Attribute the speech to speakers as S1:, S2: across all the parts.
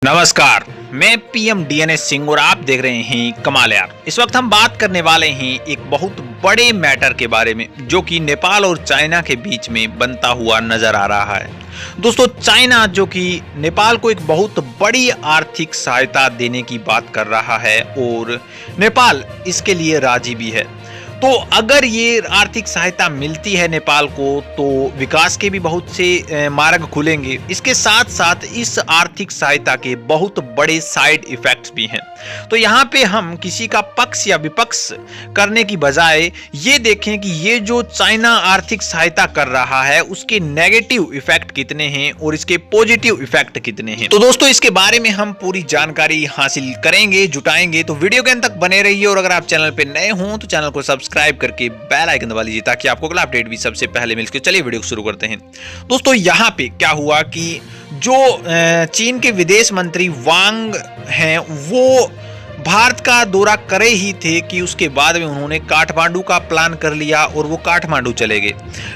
S1: नमस्कार, मैं PM DNS Singh और आप देख रहे हैं कमाल यार। इस वक्त हम बात करने वाले हैं एक बहुत बड़े मैटर के बारे में जो कि नेपाल और चाइना के बीच में बनता हुआ नजर आ रहा है। दोस्तों, चाइना जो कि नेपाल को एक बहुत बड़ी आर्थिक सहायता देने की बात कर रहा है और नेपाल इसके लिए राजी भी है। तो अगर ये आर्थिक सहायता मिलती है नेपाल को तो विकास के भी बहुत से मार्ग खुलेंगे। इसके साथ साथ इस आर्थिक सहायता के बहुत बड़े साइड इफेक्ट्स भी हैं। तो यहाँ पे हम किसी का पक्ष या विपक्ष करने की बजाय ये देखें कि ये जो चाइना आर्थिक सहायता कर रहा है उसके नेगेटिव इफेक्ट कितने हैं और इसके पॉजिटिव इफेक्ट कितने हैं। तो दोस्तों, इसके बारे में हम पूरी जानकारी हासिल करेंगे, जुटाएंगे। तो वीडियो के अंत तक बने रहिए और अगर आप चैनल पे नए हों तो चैनल को सब्सक्राइब करके बेल आइकन दबा लीजिए ताकि आपको अगला अपडेट भी सबसे पहले मिल सके। चलिए वीडियो को शुरू करते हैं। दोस्तों, यहाँ पे क्या हुआ कि जो चीन के विदेश मंत्री वांग हैं वो भारत का दौरा करे ही थे कि उसके बाद में उन्होंने काठमांडू का प्लान कर लिया और वो काठमांडू चले गए।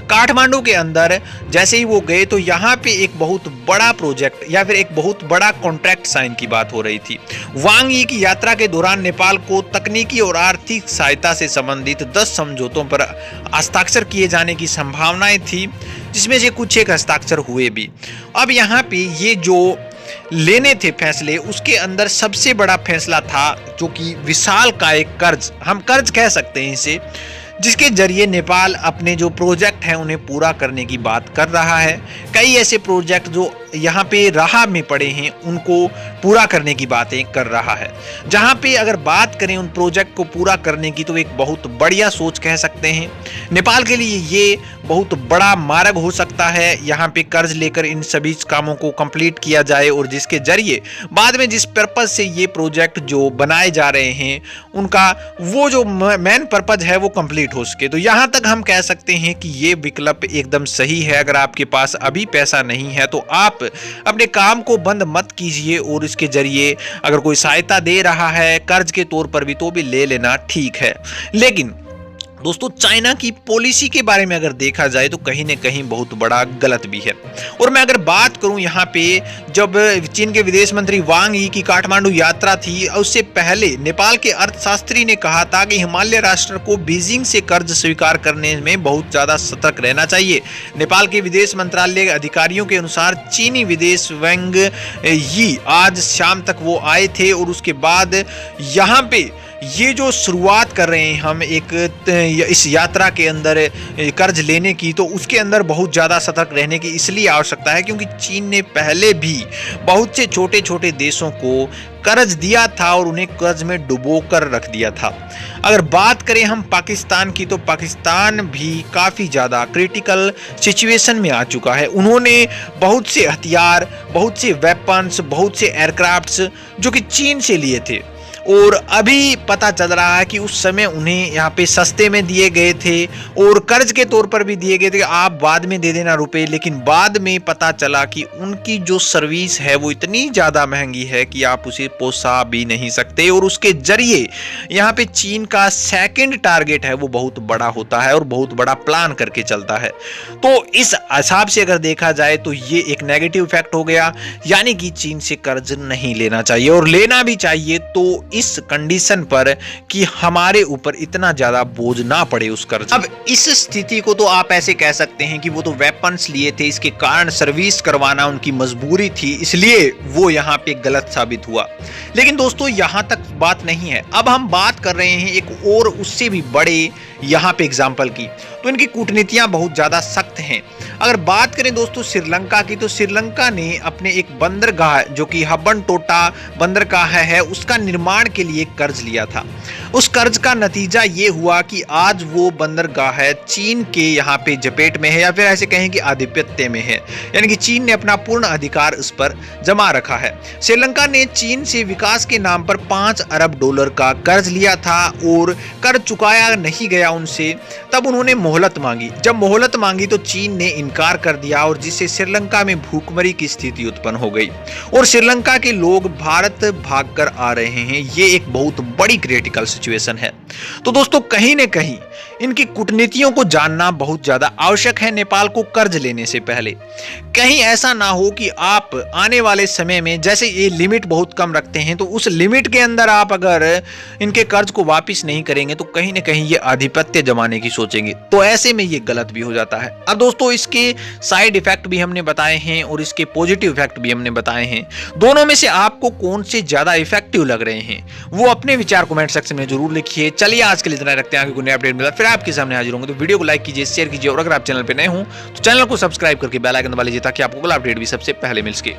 S1: काठमांडू के अंदर जैसे ही वो गए तो यहाँ पे एक बहुत बड़ा प्रोजेक्ट या फिर एक बहुत बड़ा कॉन्ट्रैक्ट साइन की बात हो रही थी। वांग यी की यात्रा के दौरान नेपाल को तकनीकी और आर्थिक सहायता से संबंधित 10 समझौतों पर हस्ताक्षर किए जाने की संभावनाएं थी, जिसमें से कुछ एक हस्ताक्षर हुए भी। अब यहाँ पे ये जो लेने थे फैसले, उसके अंदर सबसे बड़ा फैसला था जो कि विशाल का एक कर्ज, हम कर्ज कह सकते हैं इसे, जिसके जरिए नेपाल अपने जो प्रोजेक्ट हैं उन्हें पूरा करने की बात कर रहा है। कई ऐसे प्रोजेक्ट जो यहाँ पे राह में पड़े हैं उनको पूरा करने की बातें कर रहा है। जहाँ पे अगर बात करें उन प्रोजेक्ट को पूरा करने की तो एक बहुत बढ़िया सोच कह सकते हैं। नेपाल के लिए ये बहुत बड़ा मार्ग हो सकता है। यहाँ पे कर्ज लेकर इन सभी कामों को कंप्लीट किया जाए और जिसके जरिए बाद में जिस पर्पज से ये प्रोजेक्ट जो बनाए जा रहे हैं उनका वो जो मेन पर्पज है वो कंप्लीट हो सके। तो यहाँ तक हम कह सकते हैं कि ये विकल्प एकदम सही है। अगर आपके पास अभी पैसा नहीं है तो आप अपने काम को बंद मत कीजिए और इसके जरिए अगर कोई सहायता दे रहा है कर्ज के तौर पर भी तो भी ले लेना ठीक है। लेकिन दोस्तों, चाइना की पॉलिसी के बारे में अगर देखा जाए तो कहीं न कहीं बहुत बड़ा गलत भी है। और मैं अगर बात करूं यहाँ पे जब चीन के विदेश मंत्री वांग यी की काठमांडू यात्रा थी, उससे पहले नेपाल के अर्थशास्त्री ने कहा था कि हिमालय राष्ट्र को बीजिंग से कर्ज स्वीकार करने में बहुत ज्यादा सतर्क रहना चाहिए। नेपाल के विदेश मंत्रालय अधिकारियों के अनुसार चीनी विदेश वांग यी आज शाम तक वो आए थे और उसके बाद यहाँ पे ये जो शुरुआत कर रहे हैं हम इस यात्रा के अंदर कर्ज लेने की, तो उसके अंदर बहुत ज़्यादा सतर्क रहने की इसलिए आवश्यकता है क्योंकि चीन ने पहले भी बहुत से छोटे छोटे देशों को कर्ज दिया था और उन्हें कर्ज में डुबो कर रख दिया था। अगर बात करें हम पाकिस्तान की तो पाकिस्तान भी काफ़ी ज़्यादा क्रिटिकल सिचुएशन में आ चुका है। उन्होंने बहुत से हथियार, बहुत से वेपन्स, बहुत से एयरक्राफ्ट्स जो कि चीन से लिए थे और अभी पता चल रहा है कि उस समय उन्हें यहाँ पे सस्ते में दिए गए थे और कर्ज के तौर पर भी दिए गए थे, आप बाद में दे देना रुपए। लेकिन बाद में पता चला कि उनकी जो सर्विस है वो इतनी ज़्यादा महंगी है कि आप उसे पोसा भी नहीं सकते और उसके जरिए यहाँ पे चीन का सेकंड टारगेट है वो बहुत बड़ा होता है और बहुत बड़ा प्लान करके चलता है। तो इस हिसाब से अगर देखा जाए तो ये एक नेगेटिव इफेक्ट हो गया, यानी कि चीन से कर्ज नहीं लेना चाहिए और लेना भी चाहिए तो इस कंडीशन पर कि हमारे ऊपर इतना ज्यादा बोझ ना पड़े उस कर्ज। अब इस स्थिति को तो आप ऐसे कह सकते हैं कि वो तो वेपन्स लिए थे, इसके कारण सर्विस करवाना उनकी मजबूरी थी, इसलिए वो यहाँ पे गलत साबित हुआ। लेकिन दोस्तों, यहाँ तक बात नहीं है। अब हम बात कर रहे हैं एक और उससे भी बड़े यहाँ पे एग्जाम्पल की। तो इनकी कूटनीतियां बहुत ज्यादा सख्त हैं। अगर बात करें दोस्तों श्रीलंका की, तो श्रीलंका ने अपने एक बंदरगाह जो कि हम्बनटोटा बंदरगाह है उसका निर्माण के लिए कर्ज लिया था। उस कर्ज का नतीजा ये हुआ कि आज वो बंदरगाह चीन के यहाँ पे जपेट में है या फिर ऐसे कहें कि आधिपत्य में है, यानी कि चीन ने अपना पूर्ण अधिकार उस पर जमा रखा है। श्रीलंका ने चीन से विकास के नाम पर $5 अरब का कर्ज लिया था और कर्ज चुकाया नहीं गया उनसे। तब उन्होंने मोहलत मांगी। जब मोहलत मांगी तो चीन ने इनकार कर दिया और जिससे श्रीलंका में भूखमरी की स्थिति उत्पन्न हो गई और श्रीलंका के लोग भारत भागकर आ रहे हैं। ये एक बहुत बड़ी क्रिटिकल सिचुएशन है। तो दोस्तों कहीं न कहीं इनकी कूटनीतियों को जानना बहुत ज्यादा आवश्यक है नेपाल को कर्ज लेने से पहले। कहीं ऐसा ना हो कि आप आने वाले समय में, जैसे ये लिमिट बहुत कम रखते हैं, तो उस लिमिट के अंदर आप अगर इनके कर्ज को वापस नहीं करेंगे तो कहीं न कहीं ये आधिपत्य जमाने की सोचेंगे, तो ऐसे में ये गलत भी हो जाता है। अब दोस्तों इसके साइड इफेक्ट भी हमने बताए हैं और इसके पॉजिटिव इफेक्ट भी हमने बताए हैं। दोनों में से आपको कौन से ज्यादा इफेक्टिव लग रहे हैं वो अपने विचार कमेंट सेक्शन में जरूर लिखिए। चलिए आज के लिए इतना रखते हैं, आगे कोई नया अपडेट मिला फिर आपके सामने हाजिर होंगे। तो वीडियो को लाइक कीजिए, शेयर कीजिए और अगर आप चैनल पे नए हो तो चैनल को सब्सक्राइब करके बेल आइकन दबा लीजिए ताकि आपको अगला अपडेट भी सबसे पहले मिल सके।